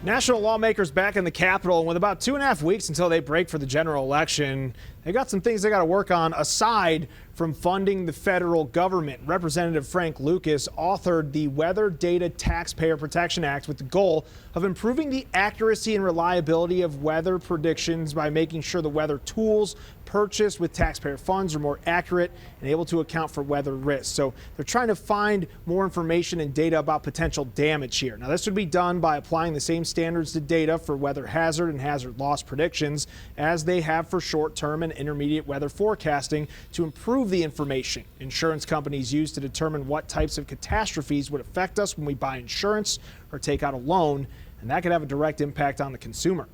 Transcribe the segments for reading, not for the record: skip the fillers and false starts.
National lawmakers back in the Capitol, and with about 2.5 weeks until they break for the general election, they got some things they got to work on aside from funding the federal government. Representative Frank Lucas authored the Weather Data Taxpayer Protection Act with the goal of improving the accuracy and reliability of weather predictions by making sure the weather tools purchased with taxpayer funds are more accurate and able to account for weather risks. So they're trying to find more information and data about potential damage here. Now, this would be done by applying the same standards to data for weather hazard and hazard loss predictions as they have for short-term and intermediate weather forecasting to improve the information insurance companies use to determine what types of catastrophes would affect us when we buy insurance or take out a loan, and that could have a direct impact on the consumer.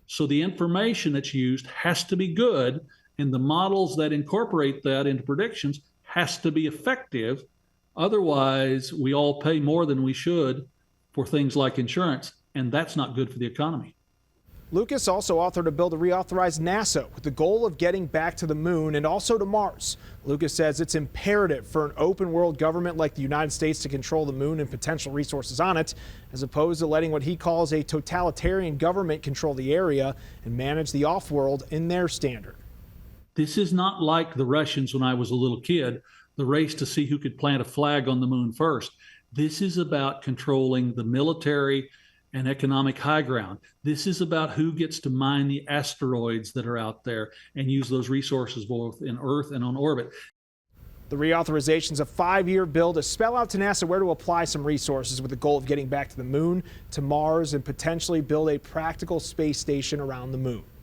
So the information that's used has to be good, and the models that incorporate that into predictions has to be effective. Otherwise, we all pay more than we should for things like insurance, and that's not good for the economy. Lucas also authored a bill to reauthorize NASA with the goal of getting back to the moon and also to Mars. Lucas says it's imperative for an open world government like the United States to control the moon and potential resources on it, as opposed to letting what he calls a totalitarian government control the area and manage the off-world in their standard. This is not like the Russians when I was a little kid, the race to see who could plant a flag on the moon first. This is about controlling the military and economic high ground. This is about who gets to mine the asteroids that are out there and use those resources both in Earth and on orbit. The reauthorization is a 5-year bill to spell out to NASA where to apply some resources with the goal of getting back to the moon, to Mars, and potentially build a practical space station around the moon.